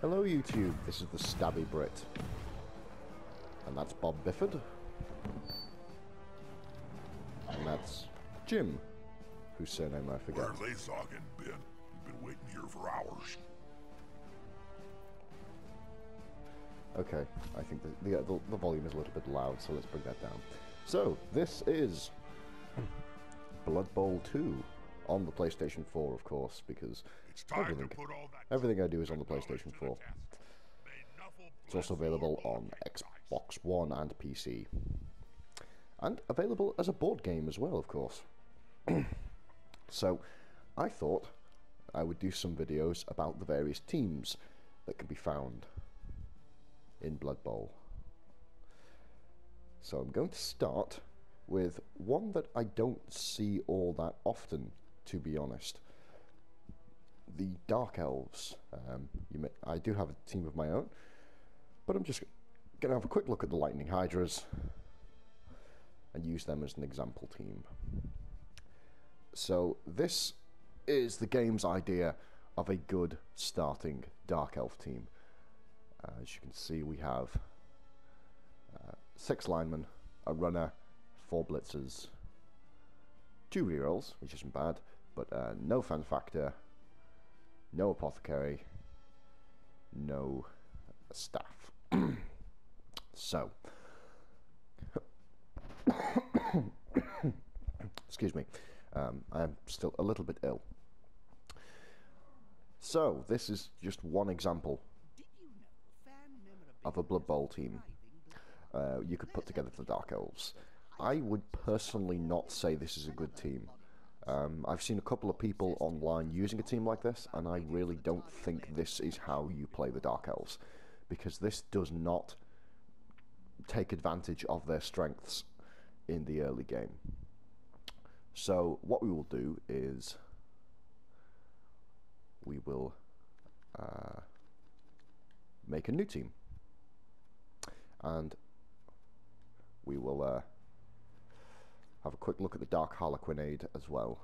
Hello YouTube, this is the Stabby Brit. And that's Bob Bifford. And that's Jim, whose surname I forget. Where's Lasogin been? We've been waiting here for hours. Okay, I think the volume is a little bit loud, so let's bring that down. So, this is Blood Bowl 2 on the PlayStation 4, of course, because It's time to put all that everything I do is on the PlayStation 4. It's also available on Xbox One and PC. And available as a board game as well, of course. So, I thought I would do some videos about the various teams that can be found in Blood Bowl. So I'm going to start with one that I don't see all that often, to be honest. The Dark Elves. I do have a team of my own, but I'm just going to have a quick look at the Lightning Hydras and use them as an example team. So this is the game's idea of a good starting Dark Elf team. As you can see, we have 6 linemen, a runner, 4 blitzers, 2 rerolls, which isn't bad, but no fan factor, no apothecary, no staff. So, excuse me, I'm still a little bit ill. So, this is just one example of a Blood Bowl team you could put together for the Dark Elves. I would personally not say this is a good team. I've seen a couple of people online using a team like this, and I really don't think this is how you play the Dark Elves, because this does not take advantage of their strengths in the early game. So what we will do is we will make a new team. And we will have a quick look at the Dark Harlequinade as well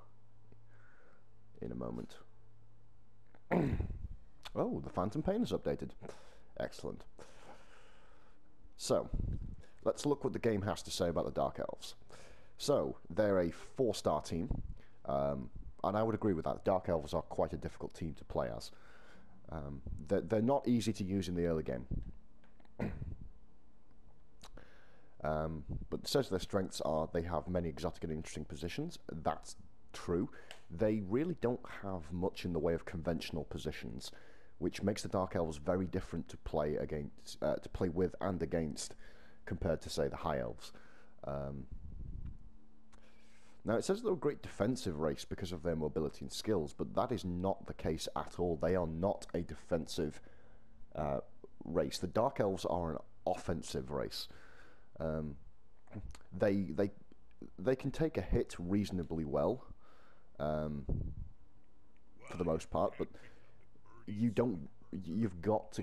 in a moment. Oh, the Phantom Pain is updated. Excellent. So, let's look what the game has to say about the Dark Elves. So, they're a 4-star team, and I would agree with that. Dark Elves are quite a difficult team to play as. They're not easy to use in the early game. But it says their strengths are they have many exotic and interesting positions. That's true. They really don't have much in the way of conventional positions, which makes the Dark Elves very different to play against, to play with and against, compared to, say, the High Elves. Now it says they're a great defensive race because of their mobility and skills, but that is not the case at all. They are not a defensive race. The Dark Elves are an offensive race. They can take a hit reasonably well, for the most part, but you've got to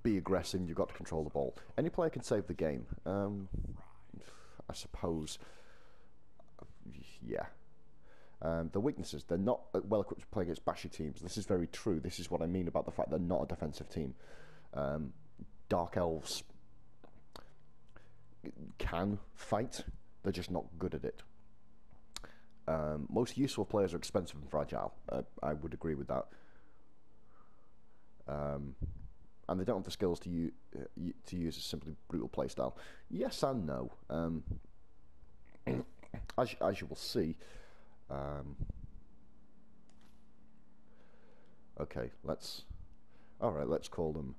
be aggressive, you've got to control the ball. Any player can save the game, I suppose. Yeah. The weaknesses, they're not well equipped to play against bashy teams. This is very true. This is what I mean about the fact they're not a defensive team. Dark Elves can fight, they're just not good at it. Most useful players are expensive and fragile. I would agree with that. And they don't have the skills to use a simply brutal playstyle. Yes and no. As you will see. Okay, let's call them.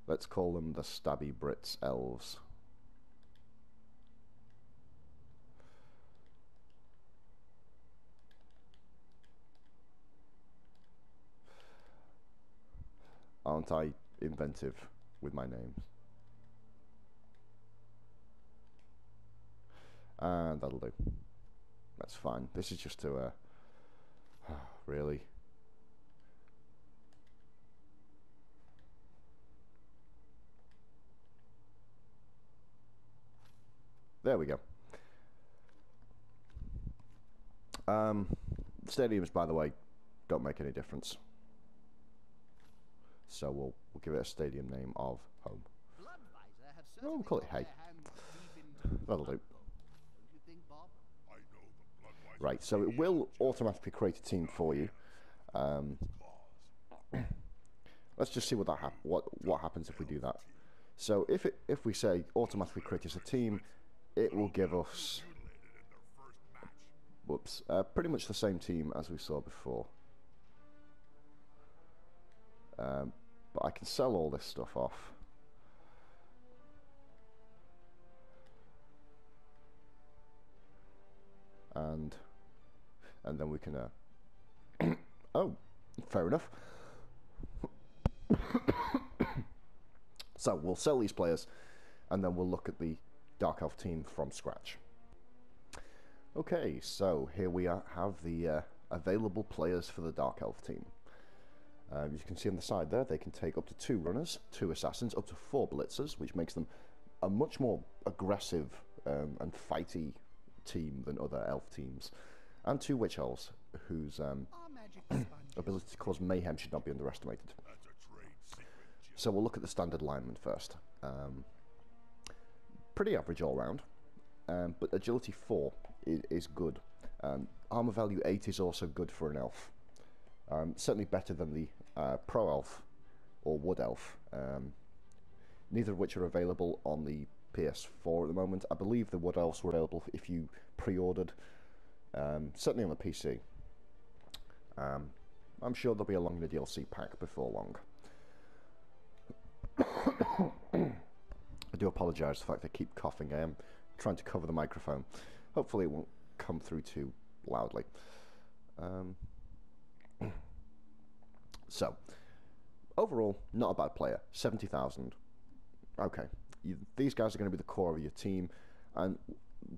Let's call them the Stabby Brits Elves. Aren't I inventive with my names? And that'll do. That's fine. This is just to, really. There we go. Stadiums, by the way, don't make any difference. So we'll give it a stadium name of home. Oh, we'll call it Hay. That'll do. Right, so it will automatically create a team for you. Let's just see what happens if we do that. So if we say automatically create us a team, it will give us pretty much the same team as we saw before. But I can sell all this stuff off. And then we can oh, fair enough. So we'll sell these players and then we'll look at the Dark Elf team from scratch. Okay, so here we have the available players for the Dark Elf team. As you can see on the side there, they can take up to 2 runners, 2 assassins, up to 4 blitzers, which makes them a much more aggressive and fighty team than other elf teams, and 2 witch elves, whose ability to cause mayhem should not be underestimated. So we'll look at the standard lineman first. Pretty average all round, but agility 4 is good. Armor value 8 is also good for an elf. Certainly better than the Pro Elf or Wood Elf, neither of which are available on the PS4 at the moment. I believe the Wood Elves were available if you pre-ordered, certainly on the PC. I'm sure they'll be along the DLC pack before long. I do apologise for the fact I keep coughing. I am trying to cover the microphone. Hopefully it won't come through too loudly. So, overall, not a bad player. 70,000. Okay, these guys are going to be the core of your team, and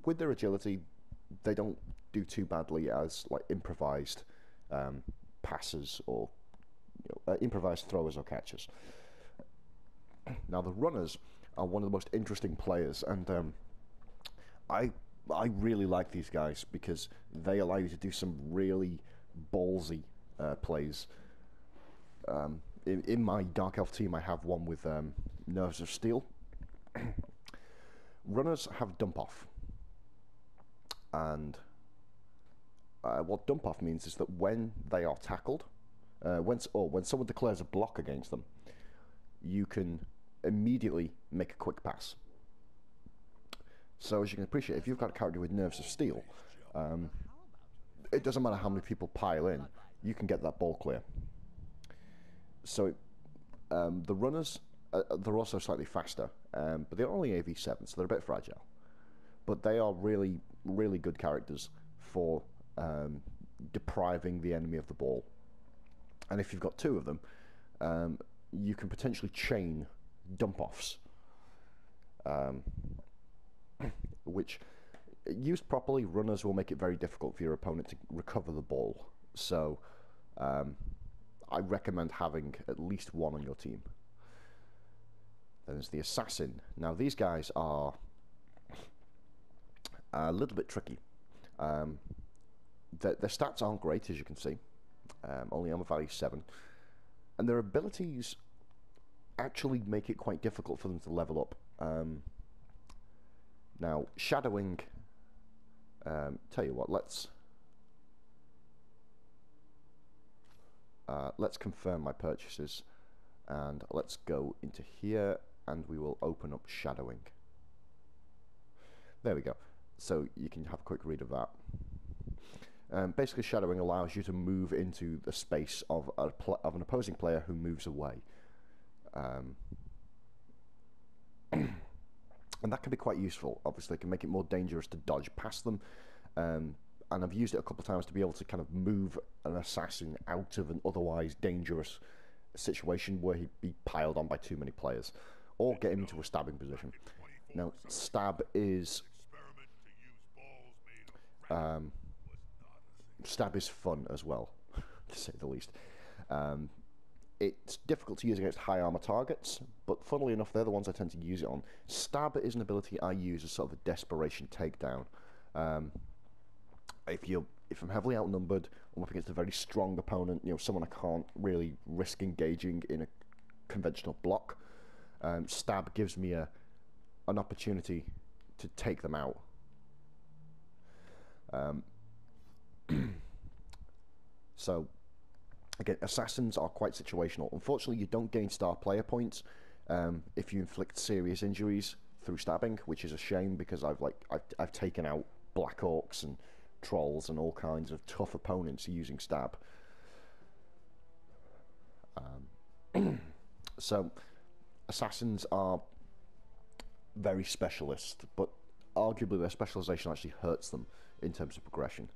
with their agility, they don't do too badly as like improvised passers or improvised throwers or catchers. Now, the runners are one of the most interesting players, and I really like these guys because they allow you to do some really ballsy plays. In my Dark Elf team, I have one with Nerves of Steel. Runners have dump off, and what dump off means is that when they are tackled, when someone declares a block against them, you can immediately make a quick pass. So as you can appreciate, if you've got a character with Nerves of Steel, it doesn't matter how many people pile in, you can get that ball clear. So the runners, they're also slightly faster, but they're only AV7, so they're a bit fragile. But they are really, really good characters for depriving the enemy of the ball. And if you've got 2 of them, you can potentially chain dump-offs, which, used properly, runners will make it very difficult for your opponent to recover the ball. So I recommend having at least 1 on your team. Then there's the assassin. Now these guys are a little bit tricky. Their stats aren't great, as you can see. Only armor value 7, and their abilities actually make it quite difficult for them to level up. Now shadowing. Tell you what, let's confirm my purchases, and let's go into here, and we will open up shadowing. There we go. So you can have a quick read of that. Basically, shadowing allows you to move into the space of an opposing player who moves away, and that can be quite useful. Obviously, it can make it more dangerous to dodge past them. And I've used it a couple of times to be able to kind of move an assassin out of an otherwise dangerous situation where he'd be piled on by too many players, or get him into a stabbing position. Now, stab is fun as well, to say the least. It's difficult to use against high armor targets, but funnily enough, they're the ones I tend to use it on. Stab is an ability I use as sort of a desperation takedown. If if I'm heavily outnumbered, I'm up against a very strong opponent, you know, someone I can't really risk engaging in a conventional block, stab gives me an opportunity to take them out. So again, assassins are quite situational. Unfortunately, you don't gain star player points if you inflict serious injuries through stabbing, which is a shame because I've taken out Black Orcs and Trolls and all kinds of tough opponents using stab. So assassins are very specialist, but arguably their specialization actually hurts them in terms of progression.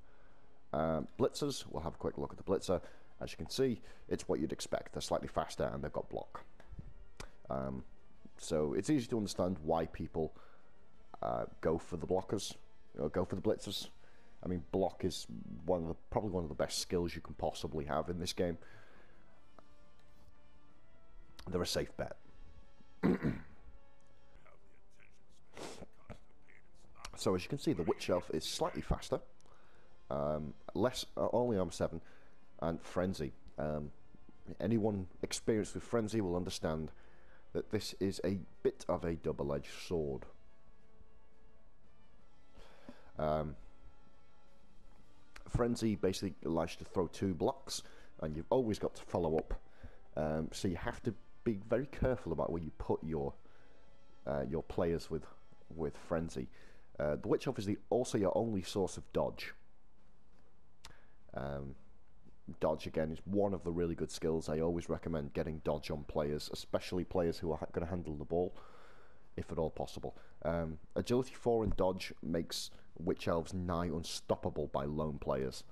Blitzers, we'll have a quick look at the Blitzer. As you can see, it's what you'd expect. They're slightly faster and they've got block. So it's easy to understand why people go for the blockers, or go for the Blitzers. I mean, block is probably one of the best skills you can possibly have in this game. They're a safe bet. So as you can see, the Witch Elf is slightly faster, only armor 7, and Frenzy. Anyone experienced with Frenzy will understand that this is a bit of a double-edged sword. Frenzy basically allows you to throw 2 blocks, and you've always got to follow up. So you have to be very careful about where you put your players with Frenzy. The Witch Elf is also your only source of dodge. Dodge, again, is one of the really good skills. I always recommend getting dodge on players, especially players who are going to handle the ball, if at all possible. Agility 4 and dodge makes Witch Elves nigh unstoppable by lone players.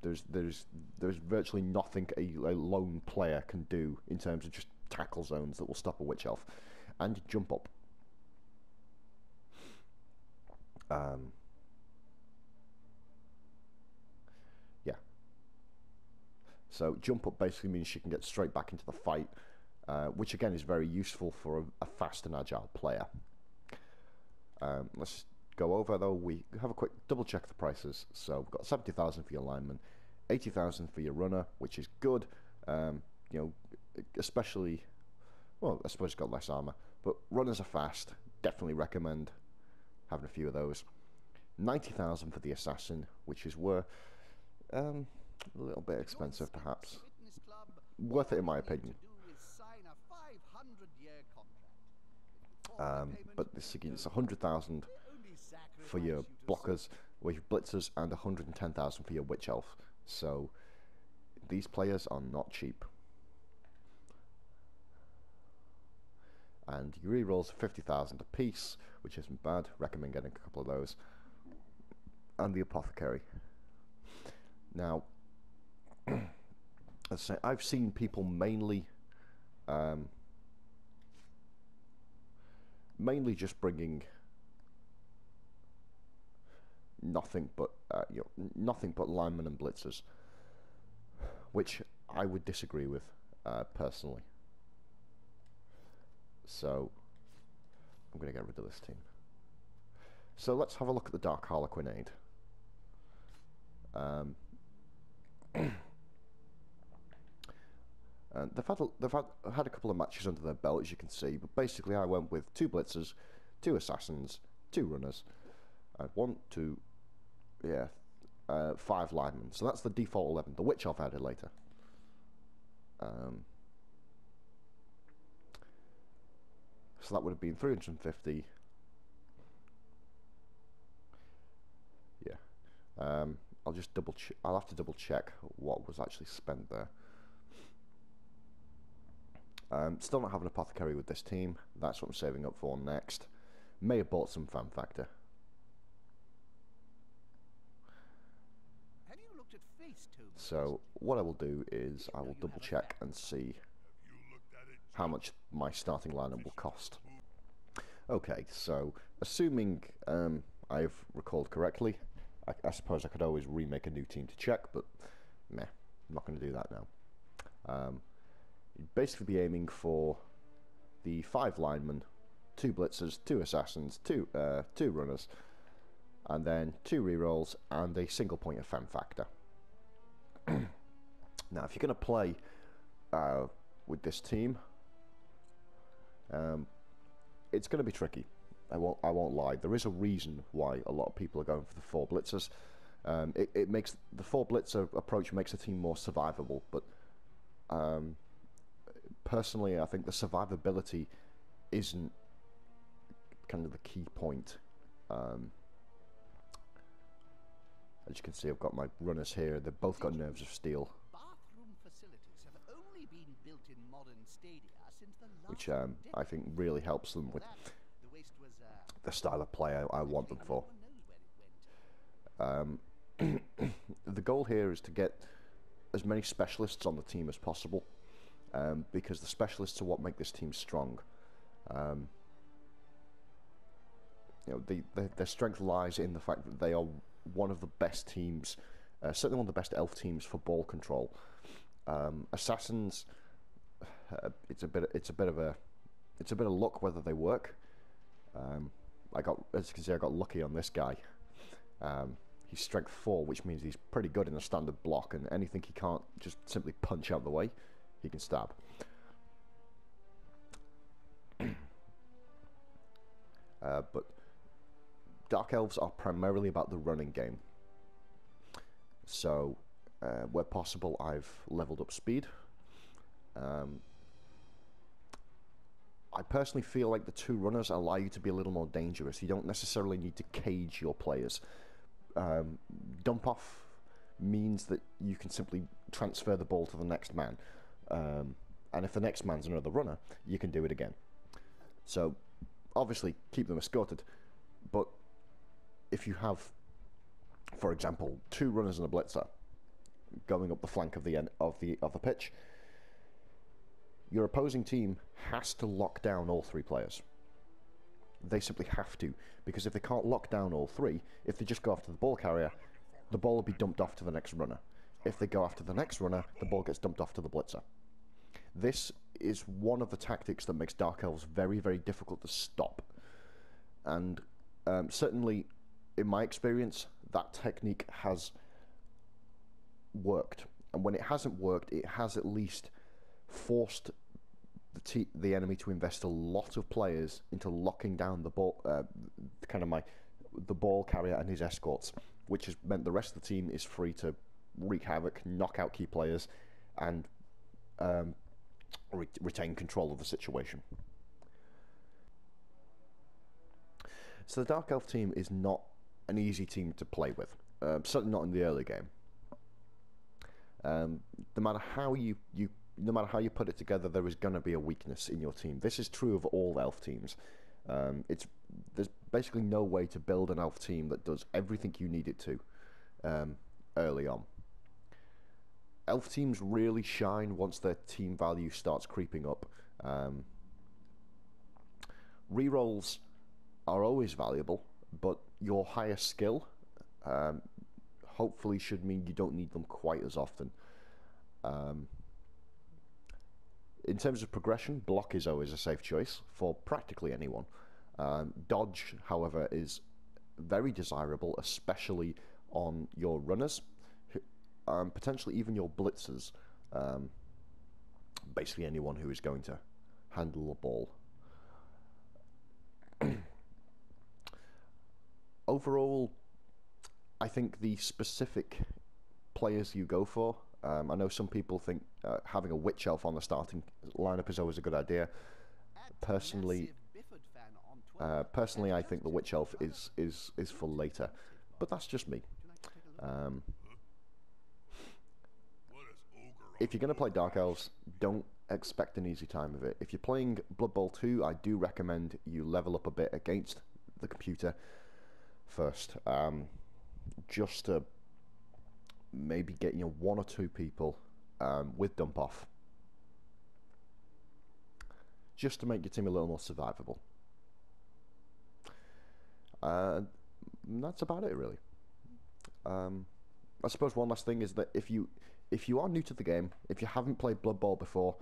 There's virtually nothing a lone player can do in terms of just tackle zones that will stop a Witch Elf. And jump up. Yeah. So jump up basically means she can get straight back into the fight, which again is very useful for a fast and agile player. Let's go over though. We have a quick double check the prices. So we've got 70,000 for your lineman, 80,000 for your runner, which is good. You know, especially, well, I suppose it's got less armor, but runners are fast. Definitely recommend having a few of those. 90,000 for the assassin, which is worth a little bit expensive perhaps. Worth it in my opinion. But this again, it's 100,000 for your blockers, with your blitzers, and 110,000 for your Witch Elf. So these players are not cheap. And your rerolls are 50,000 a piece, which isn't bad. Recommend getting a couple of those. And the apothecary. Now, let's say I've seen people mainly just bringing nothing but linemen and blitzers, which I would disagree with personally. So I'm going to get rid of this team. So let's have a look at the Dark Harlequinade. And they've had a couple of matches under their belt, as you can see, but basically I went with 2 blitzers, 2 assassins, 2 runners, and 5 linemen. So that's the default 11. The Witch Elf added later. So that would have been 350. Yeah. I'll have to double check what was actually spent there. Still not having an apothecary with this team. That's what I'm saving up for next. May have bought some fan factor. Have you looked at Facetune? So what I will do is I will double check and see how much my starting lineup will cost. Okay, so assuming I've recalled correctly, I suppose I could always remake a new team to check, but meh, I'm not going to do that now. You'd basically be aiming for the 5 linemen, 2 blitzers, 2 assassins, 2 runners, and then 2 rerolls and a single point of fem factor. Now, if you're going to play with this team, it's going to be tricky. I won't lie. There is a reason why a lot of people are going for the 4 blitzers. It makes the 4 blitzer approach makes the team more survivable, but personally, I think the survivability isn't kind of the key point. As you can see, I've got my runners here. They've both got nerves of steel, Bathroom facilities have only been built in modern stadia since the last which I think really helps them with the waste was the style of play I want them for. The goal here is to get as many specialists on the team as possible, because the specialists are what make this team strong. You know, their strength lies in the fact that they are one of the best teams, certainly one of the best elf teams for ball control. Assassins, it's a bit of luck whether they work. As you can see, I got lucky on this guy. He's strength 4, which means he's pretty good in a standard block, and anything he can't just simply punch out the way, he can stab. But Dark Elves are primarily about the running game. So, where possible, I've leveled up speed. I personally feel like the 2 runners allow you to be a little more dangerous. You don't necessarily need to cage your players. Dump off means that you can simply transfer the ball to the next man. And if the next man's another runner, you can do it again. So, obviously, keep them escorted. But if you have, for example, 2 runners and a blitzer going up the flank of the pitch, your opposing team has to lock down all 3 players. They simply have to, because if they can't lock down all 3, if they just go after the ball carrier, the ball will be dumped off to the next runner. If they go after the next runner, the ball gets dumped off to the blitzer. This is one of the tactics that makes Dark Elves very, very difficult to stop. And certainly, in my experience, that technique has worked. And when it hasn't worked, it has at least forced the enemy to invest a lot of players into locking down the ball, the ball carrier and his escorts, which has meant the rest of the team is free to wreak havoc, knock out key players, and retain control of the situation. So the Dark Elf team is not an easy team to play with, certainly not in the early game. No matter how you put it together, there is going to be a weakness in your team. This is true of all elf teams. There's basically no way to build an elf team that does everything you need it to early on. Elf teams really shine once their team value starts creeping up. Rerolls are always valuable, but your higher skill hopefully should mean you don't need them quite as often. In terms of progression, block is always a safe choice for practically anyone. Dodge, however, is very desirable, especially on your runners, potentially even your blitzers. Basically anyone who is going to handle the ball. Overall, I think the specific players you go for, I know some people think having a Witch Elf on the starting lineup is always a good idea. Personally, I think the Witch Elf is for later, but that's just me. If you're going to play Dark Elves, don't expect an easy time of it. If you're playing Blood Bowl 2, I do recommend you level up a bit against the computer first, just to maybe get 1 or 2 people with dump off, just to make your team a little more survivable. That's about it, really. I suppose one last thing is that if you are new to the game, if you haven't played Blood Bowl before,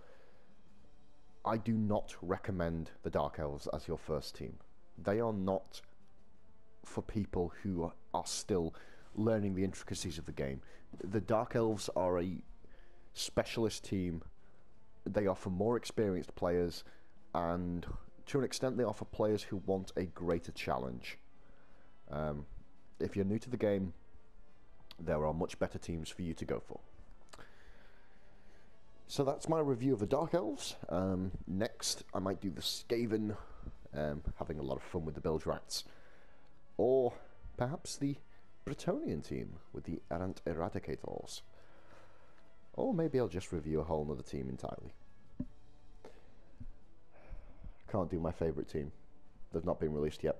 I do not recommend the Dark Elves as your first team. They are not for people who are still learning the intricacies of the game. The Dark Elves are a specialist team. They offer more experienced players, and to an extent they offer players who want a greater challenge. If you're new to the game, there are much better teams for you to go for. So that's my review of the Dark Elves. Next, I might do the Skaven, having a lot of fun with the Bilge Rats. Or perhaps the Bretonnian team with the Errant Eradicators. Or maybe I'll just review a whole other team entirely. Can't do my favourite team. They've not been released yet.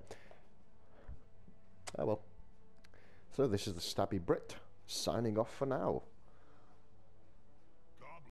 Oh well. So this is the Stabby Brit, signing off for now.